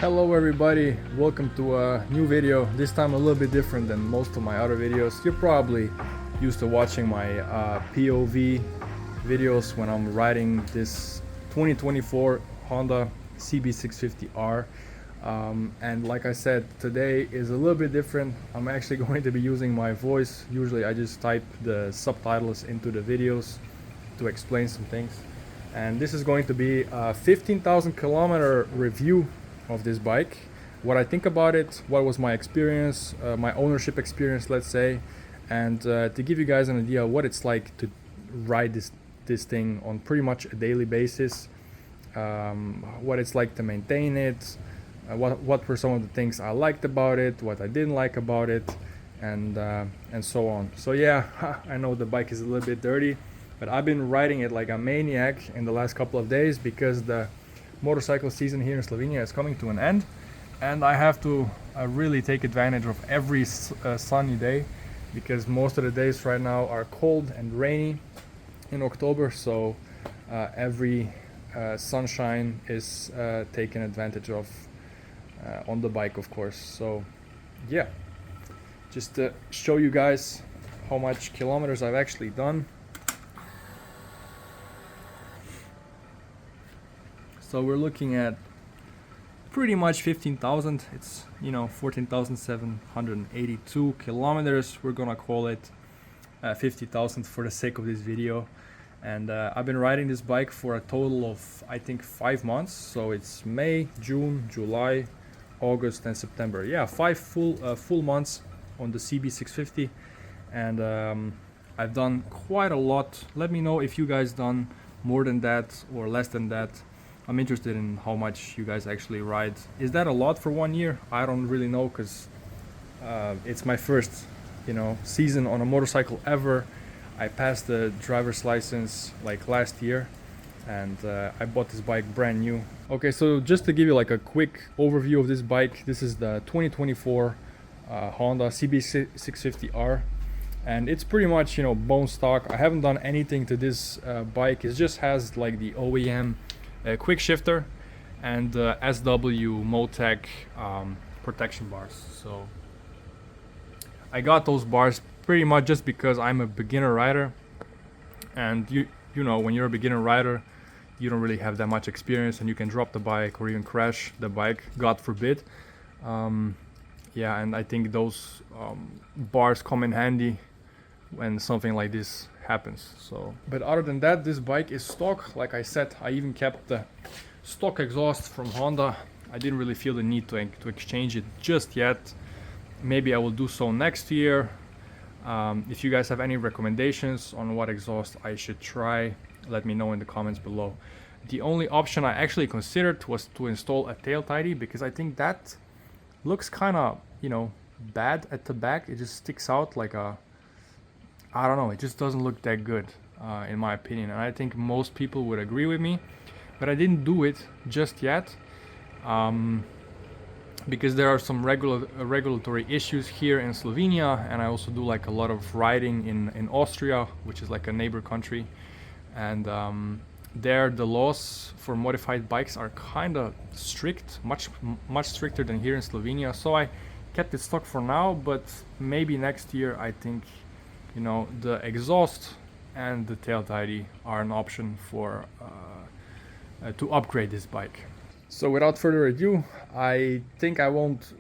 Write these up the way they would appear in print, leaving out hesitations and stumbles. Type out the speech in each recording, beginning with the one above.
Hello everybody, welcome to a new video. This time a little bit different than most of my other videos. You're probably used to watching my POV videos when I'm riding this 2024 Honda CB650R. And like I said, today is a little bit different. I'm actually going to be using my voice. Usually I just type the subtitles into the videos to explain some things. And this is going to be a 15,000 kilometer review of this bike. What I think about it, what was my experience, my ownership experience, let's say, and to give you guys an idea what it's like to ride this thing on pretty much a daily basis, what it's like to maintain it, what were some of the things I liked about it, what I didn't like about it, and so on. So yeah, I know the bike is a little bit dirty, but I've been riding it like a maniac in the last couple of days because the motorcycle season here in Slovenia is coming to an end, and I have to really take advantage of every sunny day, because most of the days right now are cold and rainy in October. So every sunshine is taken advantage of on the bike, of course. So yeah, just to show you guys how much kilometers I've actually done. So we're looking at pretty much 15,000. It's 14,782 kilometers. We're gonna call it 50,000 for the sake of this video. And I've been riding this bike for a total of, I think, 5 months. So it's May, June, July, August, and September. Yeah, 5 full months on the CB650, and I've done quite a lot. Let me know if you guys done more than that or less than that. I'm interested in how much you guys actually ride. Is that a lot for 1 year? I don't really know, because it's my first season on a motorcycle ever. I passed the driver's license like last year, and I bought this bike brand new. Okay, so just to give you like a quick overview of this bike, this is the 2024 Honda CB650R, and it's pretty much bone stock. I haven't done anything to this bike. It just has like the OEM quick shifter and SW Motec protection bars. So I got those bars pretty much just because I'm a beginner rider, and you know, when you're a beginner rider, you don't really have that much experience, and you can drop the bike or even crash the bike, God forbid. Yeah, and I think those bars come in handy when something like this happens. So, but other than that, this bike is stock. Like I said, I even kept the stock exhaust from Honda. I didn't really feel the need to exchange it just yet. Maybe I will do so next year. If you guys have any recommendations on what exhaust I should try, let me know in the comments below. The only option I actually considered was to install a tail tidy, because I think that looks kind of bad at the back. It just sticks out like a, I don't know, it just doesn't look that good in my opinion, and I think most people would agree with me. But I didn't do it just yet because there are some regulatory issues here in Slovenia, and I also do like a lot of riding in Austria, which is like a neighbor country, and there the laws for modified bikes are kind of strict, much stricter than here in Slovenia. So I kept it stock for now, but maybe next year I think the exhaust and the tail tidy are an option for to upgrade this bike. So without further ado, I think I won't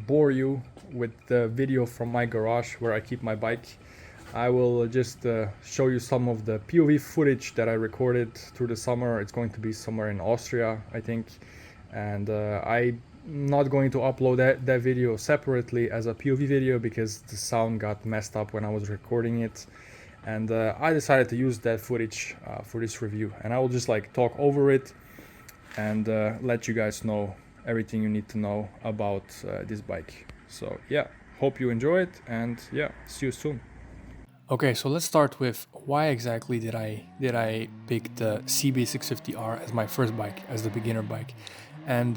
bore you with the video from my garage where I keep my bike. I will just show you some of the POV footage that I recorded through the summer. It's going to be somewhere in Austria, I think, and I'm not going to upload that video separately as a POV video because the sound got messed up when I was recording it, and I decided to use that footage for this review, and I will just like talk over it and let you guys know everything you need to know about this bike. So yeah, hope you enjoy it, and yeah, see you soon. Okay, so let's start with why exactly did I pick the CB650R as my first bike, as the beginner bike. And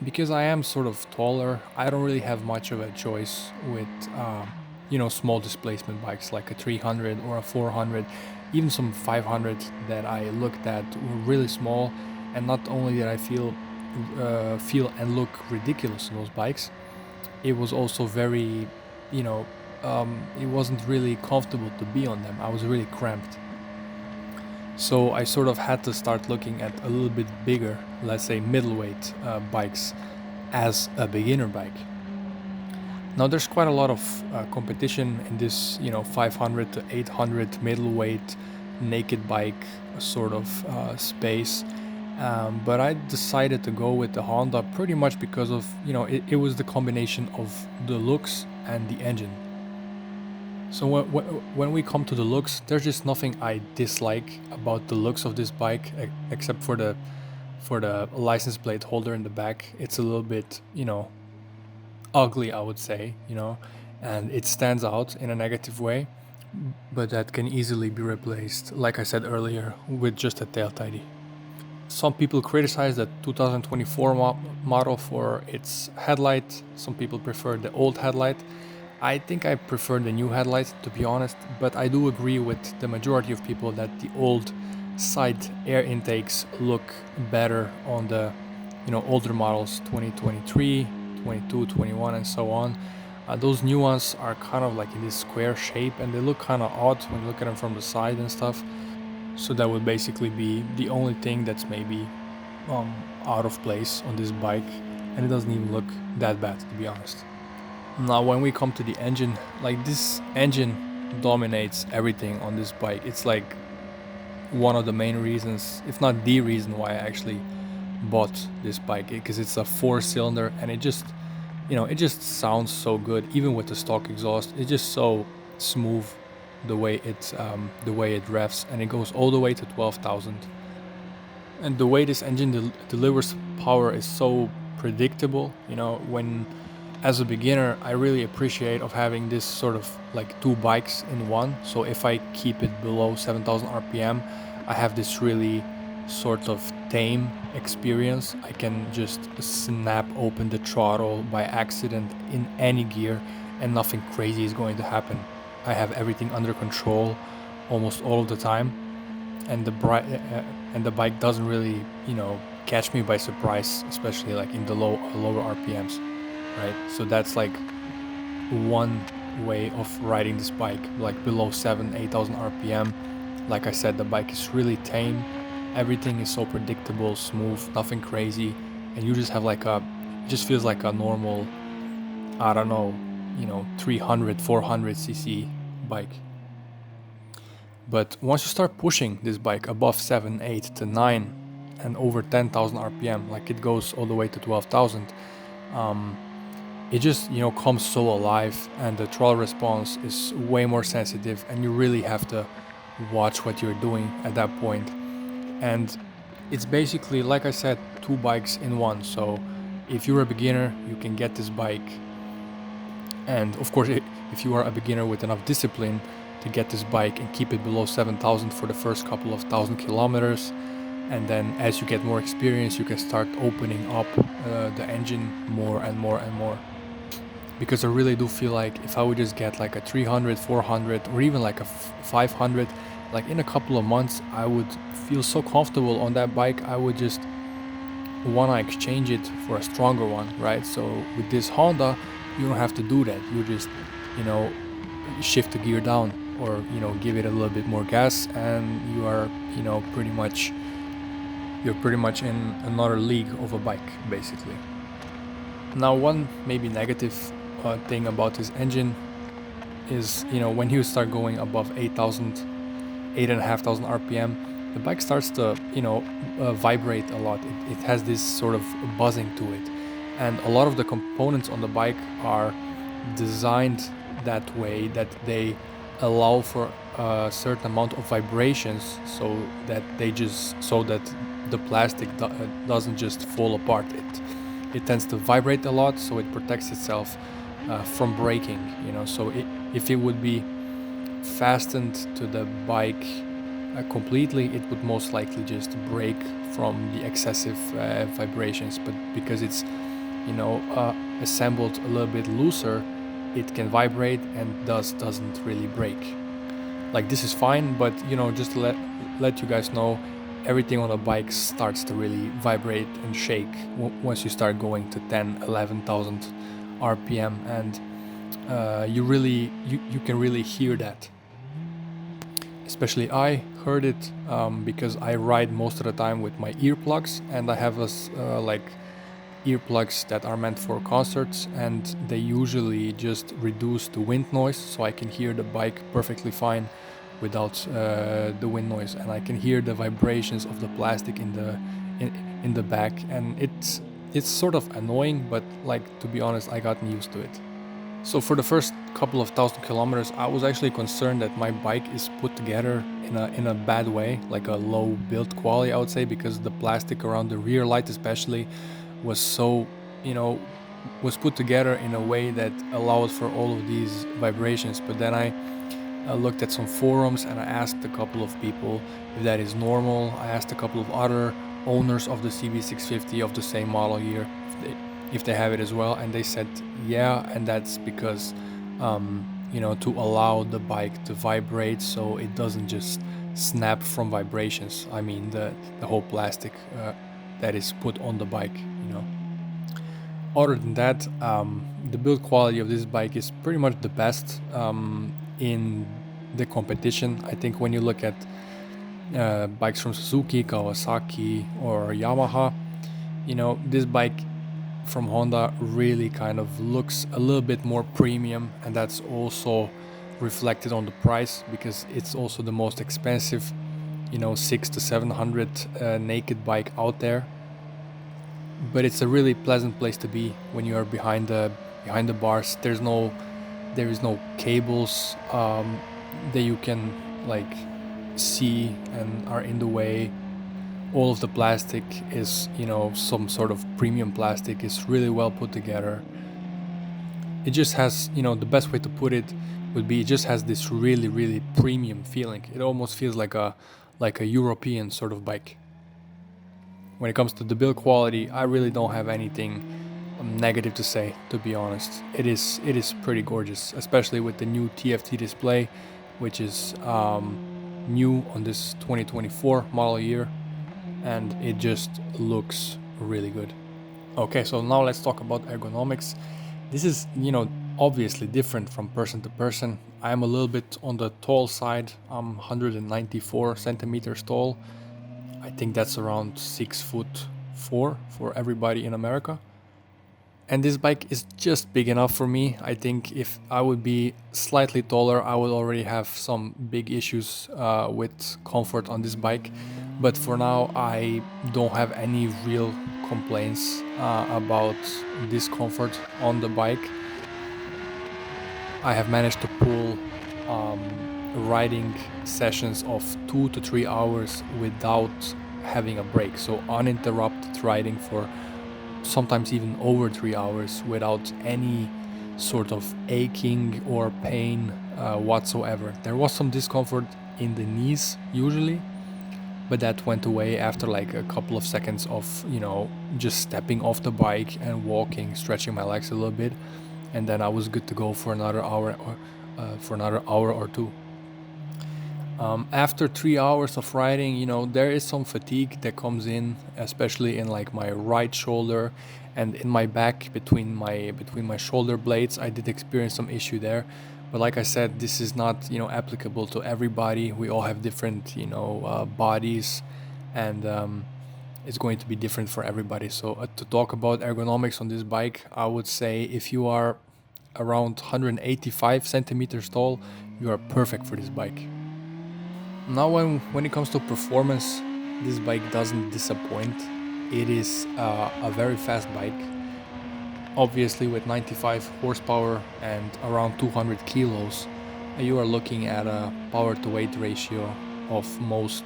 because I am sort of taller, I don't really have much of a choice with small displacement bikes like a 300 or a 400, even some 500 that I looked at were really small. And not only did I feel feel and look ridiculous on those bikes, it was also very, you know, it wasn't really comfortable to be on them. I was really cramped. So I sort of had to start looking at a little bit bigger, let's say middleweight bikes as a beginner bike. Now there's quite a lot of competition in this, 500 to 800 middleweight naked bike sort of space. But I decided to go with the Honda pretty much because of, it was the combination of the looks and the engine. So when we come to the looks, there's just nothing I dislike about the looks of this bike, except for the license plate holder in the back. It's a little bit, ugly, I would say, and it stands out in a negative way, but that can easily be replaced, like I said earlier, with just a tail tidy. Some people criticize the 2024 model for its headlight. Some people prefer the old headlight. I think I prefer the new headlight, to be honest, but I do agree with the majority of people that the old side air intakes look better on the, older models, 2023, 22, 21, and so on. Those new ones are kind of like in this square shape, and they look kind of odd when you look at them from the side and stuff. So that would basically be the only thing that's maybe out of place on this bike, and it doesn't even look that bad, to be honest. Now when we come to the engine, like this engine dominates everything on this bike. It's like one of the main reasons, if not the reason, why I actually bought this bike, because it's a 4-cylinder and it just, it just sounds so good. Even with the stock exhaust, it's just so smooth the way it revs, and it goes all the way to 12,000. And the way this engine delivers power is so predictable. When as a beginner, I really appreciate of having this sort of like two bikes in one. So if I keep it below 7,000 RPM, I have this really sort of tame experience. I can just snap open the throttle by accident in any gear and nothing crazy is going to happen. I have everything under control almost all of the time, and the bike doesn't really, catch me by surprise, especially like in the lower RPMs. Right, so that's like one way of riding this bike, like below 8,000 RPM. Like I said, the bike is really tame. Everything is so predictable, smooth, nothing crazy, and you just have it just feels like a normal, I don't know, 300, 400 cc bike. But once you start pushing this bike above 7, 8 to 9 and over 10,000 RPM, like it goes all the way to 12,000, it just comes so alive, and the throttle response is way more sensitive, and you really have to watch what you're doing at that point. And it's basically, like I said, two bikes in one. So if you're a beginner, you can get this bike, and of course if you are a beginner with enough discipline to get this bike and keep it below 7,000 for the first couple of 1,000 kilometers, and then as you get more experience, you can start opening up the engine more and more and more. Because I really do feel like if I would just get like a 300, 400, or even like a 500, like in a couple of months, I would feel so comfortable on that bike, I would just want to exchange it for a stronger one, right? So with this Honda, you don't have to do that. You just, shift the gear down, or, give it a little bit more gas, and you are, you're pretty much in another league of a bike, basically. Now, one maybe negative thing about this engine is, when you start going above 8,000, 8,500 RPM, the bike starts to, vibrate a lot. It has this sort of buzzing to it. And a lot of the components on the bike are designed that way, that they allow for a certain amount of vibrations, so that the plastic doesn't just fall apart. It tends to vibrate a lot, so it protects itself from breaking. So if it would be fastened to the bike completely, it would most likely just break from the excessive vibrations. But because it's assembled a little bit looser, it can vibrate and doesn't really break. Like, this is fine, but just to let you guys know, everything on the bike starts to really vibrate and shake once you start going to 10, 11,000 RPM, and you can really hear that. Especially I heard it because I ride most of the time with my earplugs, and I have like earplugs that are meant for concerts, and they usually just reduce the wind noise, so I can hear the bike perfectly fine without the wind noise, and I can hear the vibrations of the plastic in the back, and it's sort of annoying, but like, to be honest, I gotten used to it. So for the first couple of 1,000 kilometers, I was actually concerned that my bike is put together in a bad way, like a low build quality, I would say, because the plastic around the rear light especially was so, was put together in a way that allowed for all of these vibrations. But then I looked at some forums and I asked a couple of people if that is normal. I asked a couple of other owners of the CB650 of the same model year if they have it as well, and they said yeah, and that's because to allow the bike to vibrate so it doesn't just snap from vibrations. I mean the whole plastic that is put on the bike. Other than that, the build quality of this bike is pretty much the best in the competition. I think when you look at bikes from Suzuki, Kawasaki, or Yamaha, this bike from Honda really kind of looks a little bit more premium, and that's also reflected on the price because it's also the most expensive, 600 to 700 naked bike out there. But it's a really pleasant place to be when you are behind the bars. There is no cables that you can like see and are in the way. All of the plastic is, some sort of premium plastic. Is really well put together. It just has, the best way to put it would be, it just has this really, really premium feeling. It almost feels like a European sort of bike. When it comes to the build quality, I really don't have anything negative to say, to be honest. It is pretty gorgeous, especially with the new TFT display, which is new on this 2024 model year, and it just looks really good. Okay, so now let's talk about ergonomics. This is, obviously different from person to person. I'm a little bit on the tall side. I'm 194 centimeters tall. I think that's around 6'4" for everybody in America. And this bike is just big enough for me. I think if I would be slightly taller, I would already have some big issues with comfort on this bike. But for now, I don't have any real complaints about discomfort on the bike. I have managed to pull riding sessions of 2 to 3 hours without having a break. So uninterrupted riding for sometimes even over 3 hours without any sort of aching or pain whatsoever. There was some discomfort in the knees usually, but that went away after like a couple of seconds of, just stepping off the bike and walking, stretching my legs a little bit, and then I was good to go for another hour or two. After 3 hours of riding, there is some fatigue that comes in, especially in like my right shoulder and in my back between my shoulder blades. I did experience some issue there, but like I said, this is not applicable to everybody. We all have different bodies, and it's going to be different for everybody. So to talk about ergonomics on this bike, I would say if you are around 185 centimeters tall, you are perfect for this bike. Now when it comes to performance, this bike doesn't disappoint. It is a very fast bike. Obviously with 95 horsepower and around 200 kilos, you are looking at a power to weight ratio of most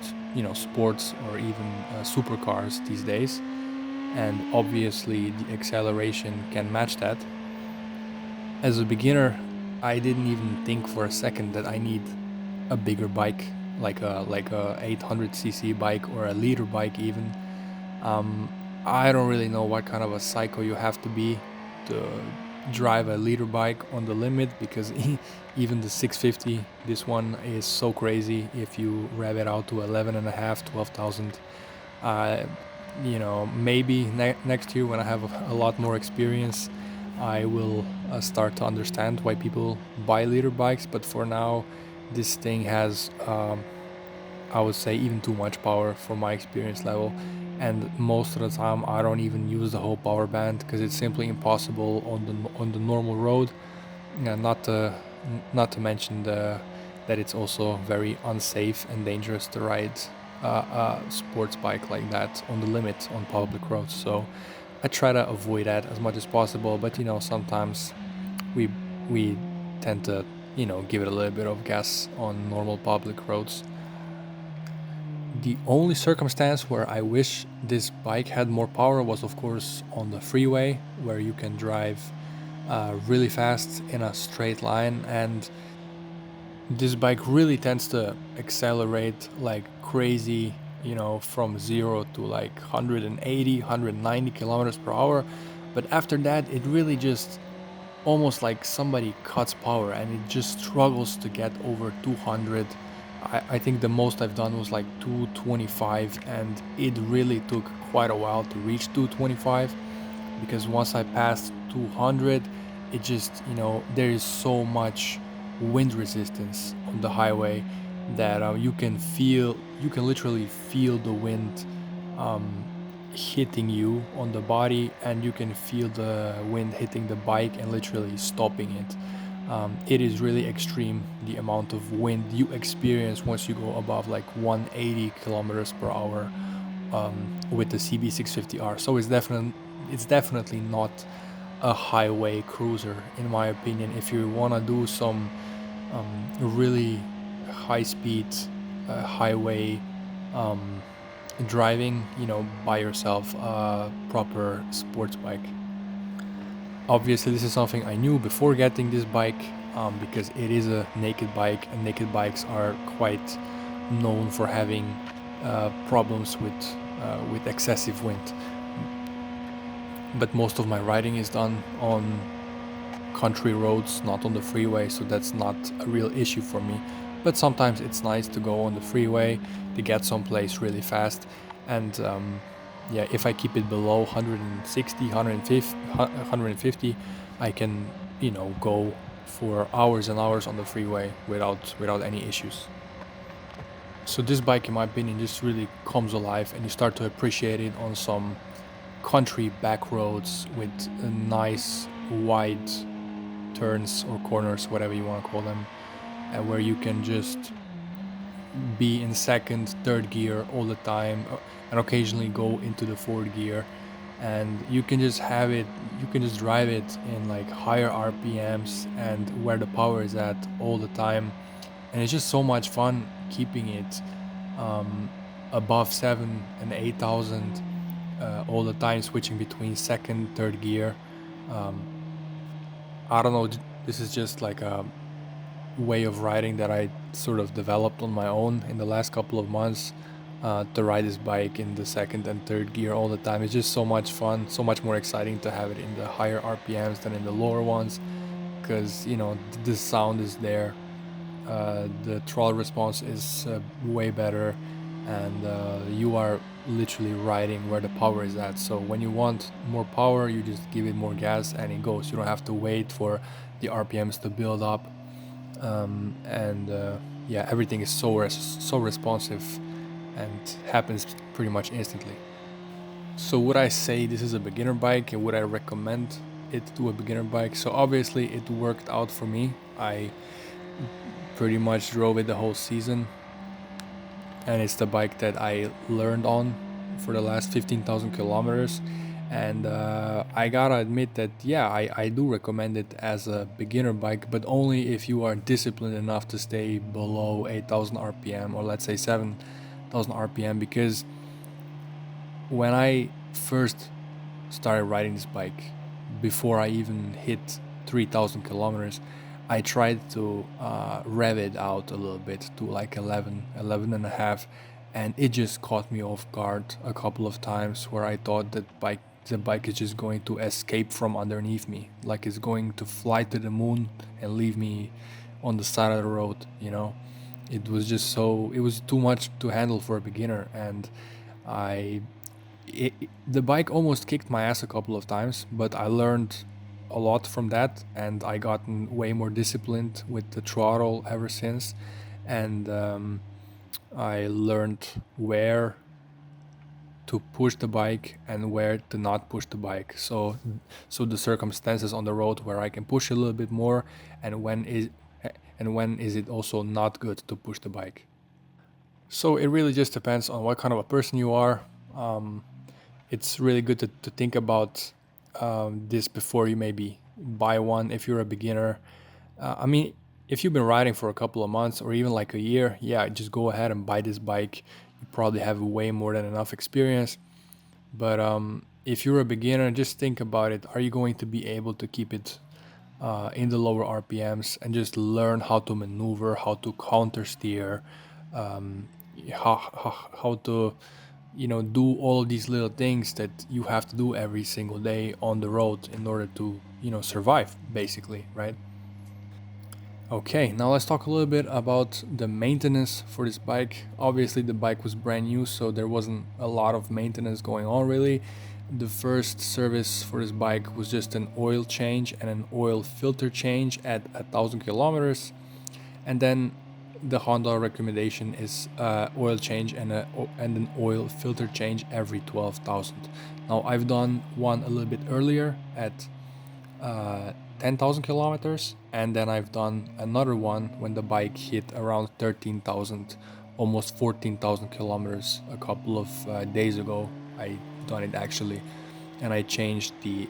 sports or even supercars these days. And obviously the acceleration can match that. As a beginner, I didn't even think for a second that I need a bigger bike, like a 800cc bike or a liter bike even. I don't really know what kind of a psycho you have to be drive a liter bike on the limit, because even the 650, this one is so crazy. If you rev it out to 11 and a half, 12,000, maybe next year when I have a lot more experience, I will start to understand why people buy liter bikes. But for now, this thing has, I would say, even too much power for my experience level. And most of the time, I don't even use the whole power band because it's simply impossible on the normal road. Not to mention that it's also very unsafe and dangerous to ride a sports bike like that on the limit on public roads. So I try to avoid that as much as possible. But sometimes we we tend to give it a little bit of gas on normal public roads. The only circumstance where I wish this bike had more power was, of course, on the freeway, where you can drive really fast in a straight line, and this bike really tends to accelerate like crazy, from 0 to like 180, 190 kilometers per hour. But after that, it really just almost like somebody cuts power, and it just struggles to get over 200. I think the most I've done was like 225, and it really took quite a while to reach 225, because once I passed 200, it just, there is so much wind resistance on the highway that you can literally feel the wind um, hitting you on the body, and you can feel the wind hitting the bike and literally stopping it. It is really extreme, the amount of wind you experience once you go above like 180 kilometers per hour with the CB650R. So it's definitely not a highway cruiser, in my opinion. If you want to do some really high speed highway driving, buy yourself a proper sports bike. Obviously, this is something I knew before getting this bike, because it is a naked bike, and naked bikes are quite known for having problems with excessive wind. But most of my riding is done on country roads, not on the freeway, so that's not a real issue for me. But sometimes it's nice to go on the freeway to get someplace really fast, and if I keep it below 160, 150, I can go for hours and hours on the freeway without any issues. So this bike, in my opinion, just really comes alive, and you start to appreciate it on some country back roads with nice wide turns or corners, whatever you want to call them, and where you can just be in second, third gear all the time, and occasionally go into the fourth gear, and you can just drive it in like higher RPMs and where the power is at all the time. And it's just so much fun keeping it above 7 and 8,000 all the time, switching between second, third gear. I don't know, this is just like a way of riding that I sort of developed on my own in the last couple of months, to ride this bike in the second and third gear all the time. It's just so much fun, so much more exciting to have it in the higher RPMs than in the lower ones, because the sound is there, the throttle response is way better, and you are literally riding where the power is at. So when you want more power, you just give it more gas and it goes. You don't have to wait for the RPMs to build up, and everything is so responsive and happens pretty much instantly. So would I say this is a beginner bike, and would I recommend it to a beginner bike? So obviously it worked out for me. I pretty much drove it the whole season, and it's the bike that I learned on for the last 15,000 kilometers. And I gotta admit that I do recommend it as a beginner bike, but only if you are disciplined enough to stay below 8,000 RPM, or let's say 7,000 RPM, because when I first started riding this bike, before I even hit 3,000 kilometers, I tried to rev it out a little bit to like 11 and a half, and it just caught me off guard a couple of times, where I thought that bike the bike is just going to escape from underneath me, like it's going to fly to the moon and leave me on the side of the road, you know. It was just so, it was too much to handle for a beginner, and I the bike almost kicked my ass a couple of times, but I learned a lot from that, and I gotten way more disciplined with the throttle ever since. And I learned where to push the bike and where to not push the bike. So the circumstances on the road where I can push a little bit more, and when is it also not good to push the bike. So it really just depends on what kind of a person you are. It's really good to think about this before you maybe buy one if you're a beginner. I mean, if you've been riding for a couple of months or even like a year, yeah, just go ahead and buy this bike. You probably have way more than enough experience. But if you're a beginner, just think about it. Are you going to be able to keep it in the lower RPMs and just learn how to maneuver, how to counter steer, how to do all of these little things that you have to do every single day on the road in order to survive, basically, right? Okay, now let's talk a little bit about the maintenance for this bike. Obviously the bike was brand new, so there wasn't a lot of maintenance going on really. The first service for this bike was just an oil change and an oil filter change at 1,000 kilometers, and then the Honda recommendation is oil change and an oil filter change every 12,000. Now I've done one a little bit earlier at 10,000 kilometers, and then I've done another one when the bike hit around 13,000, almost 14,000 kilometers a couple of days ago. I done it actually, and I changed the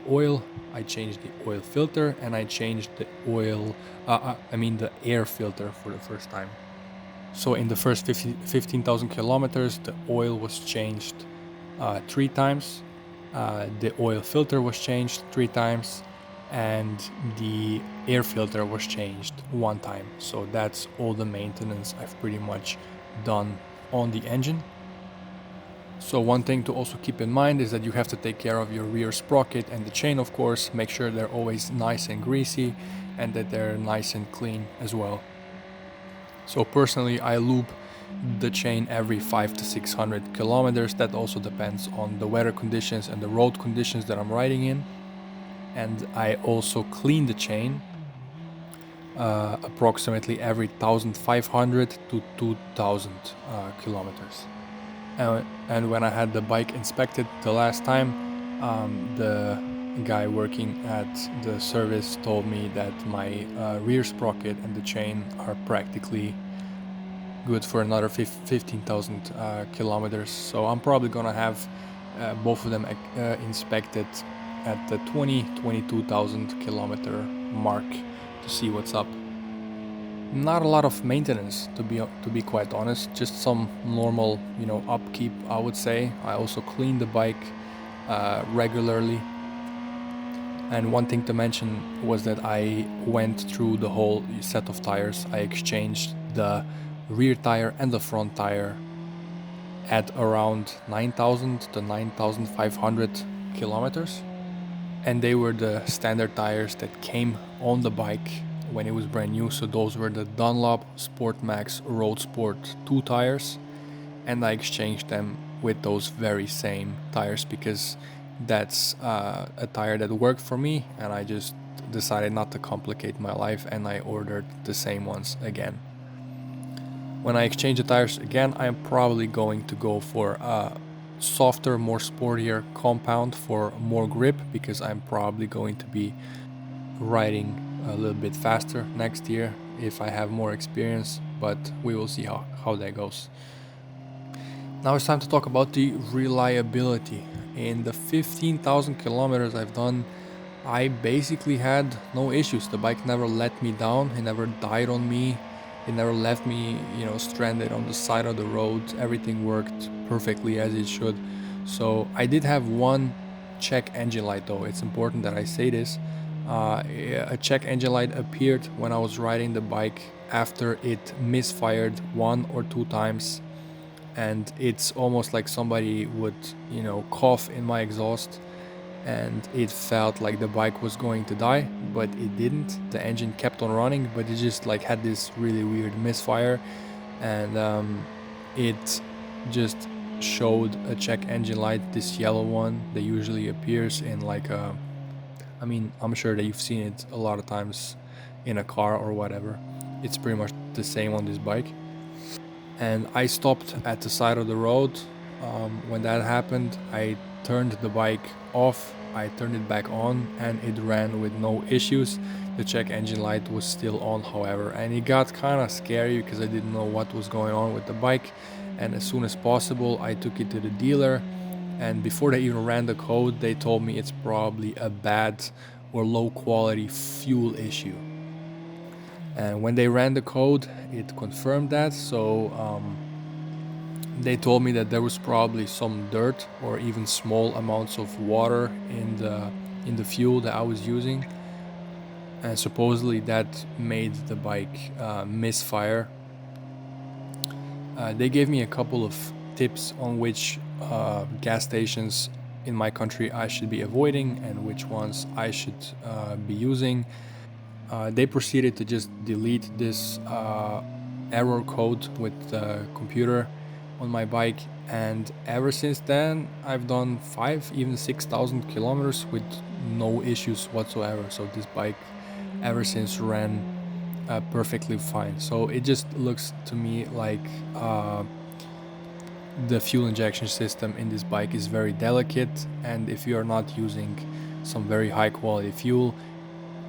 oil, I changed the oil filter, and I changed the the air filter for the first time. So in the first 15,000 kilometers, the oil was changed 3 times, the oil filter was changed 3 times, and the air filter was changed 1 time. So that's all the maintenance I've pretty much done on the engine. So one thing to also keep in mind is that you have to take care of your rear sprocket and the chain, of course. Make sure they're always nice and greasy and that they're nice and clean as well. So personally, I lube the chain every 500 to 600 kilometers. That also depends on the weather conditions and the road conditions that I'm riding in. And I also clean the chain approximately every 1,500 to 2,000 kilometers. And when I had the bike inspected the last time, the guy working at the service told me that my rear sprocket and the chain are practically good for another 15,000 kilometers. So I'm probably gonna have both of them inspected at the 22,000 kilometer mark to see what's up. Not a lot of maintenance, to be quite honest, just some normal upkeep, I would say. I also clean the bike regularly, and one thing to mention was that I went through the whole set of tires. I exchanged the rear tire and the front tire at around 9,000 to 9,500 kilometers, and they were the standard tires that came on the bike when it was brand new. So those were the Dunlop Sport Max Road Sport 2 tires, and I exchanged them with those very same tires because that's a tire that worked for me, and I just decided not to complicate my life, and I ordered the same ones again. When I exchange the tires again, I'm probably going to go for a softer, more sportier compound for more grip, because I'm probably going to be riding a little bit faster next year if I have more experience, but we will see how that goes. Now it's time to talk about the reliability. In the 15,000 kilometers I've done, I basically had no issues. The bike never let me down, it never died on me, it never left me stranded on the side of the road. Everything worked perfectly as it should. So I did have one check engine light though. It's important that I say this. A check engine light appeared when I was riding the bike after it misfired 1 or 2 times and it's almost like somebody would, you know, cough in my exhaust, and it felt like the bike was going to die, but it didn't. The engine kept on running, but it just like had this really weird misfire, and it just showed a check engine light, this yellow one that usually appears in like a, I mean, I'm sure that you've seen it a lot of times in a car or whatever. It's pretty much the same on this bike. And I stopped at the side of the road. When that happened, I turned the bike off, I turned it back on, and it ran with no issues. The check engine light was still on, however, and it got kind of scary because I didn't know what was going on with the bike. And as soon as possible, I took it to the dealer, and before they even ran the code, they told me it's probably a bad or low quality fuel issue. And when they ran the code, it confirmed that. So they told me that there was probably some dirt or even small amounts of water in the fuel that I was using, and supposedly that made the bike misfire. They gave me a couple of tips on which gas stations in my country I should be avoiding and which ones I should be using. They proceeded to just delete this error code with the computer on my bike, and ever since then I've done 5, even 6,000 kilometers with no issues whatsoever. So this bike ever since ran perfectly fine. So it just looks to me like the fuel injection system in this bike is very delicate, and if you are not using some very high quality fuel,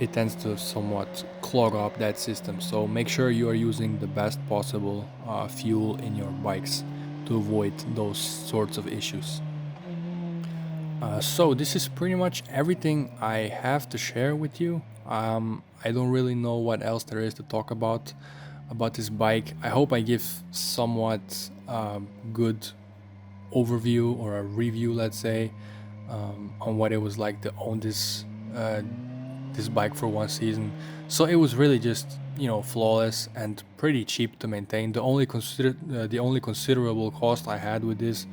it tends to somewhat clog up that system. So make sure you are using the best possible fuel in your bikes to avoid those sorts of issues. So this is pretty much everything I have to share with you. I don't really know what else there is to talk about this bike. I hope I give somewhat good overview or a review, let's say, on what it was like to own this bike for one season. So it was really just, you know, flawless and pretty cheap to maintain. The only considerable cost I had with this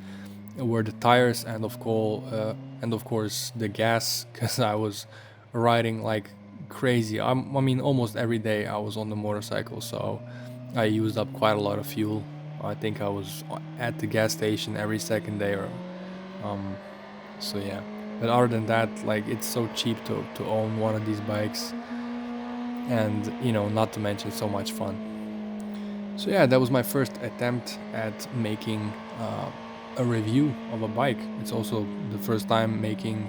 were the tires and of course the gas, because I was riding like crazy. I mean, almost every day I was on the motorcycle, so I used up quite a lot of fuel. I think I was at the gas station every second day, or so yeah. But other than that, like, it's so cheap to own one of these bikes, and you know, not to mention so much fun. So yeah, that was my first attempt at making a review of a bike. It's also the first time making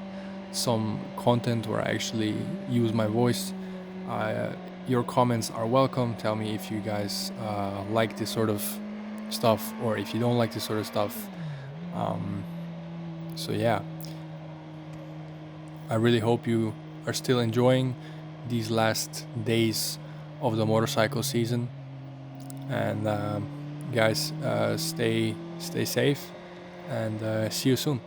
some content where I actually use my voice. Your comments are welcome. Tell me if you guys like this sort of stuff, or if you don't like this sort of stuff. So yeah, I really hope you are still enjoying these last days of the motorcycle season. And guys, stay safe, and see you soon.